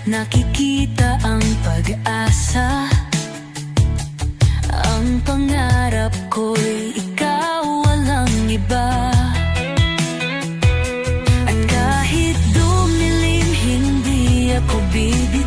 nakikita ang pag-asa. Ang pangarap ko'y ikaw, walang iba. At kahit dumilim, hindi ako bibigyan.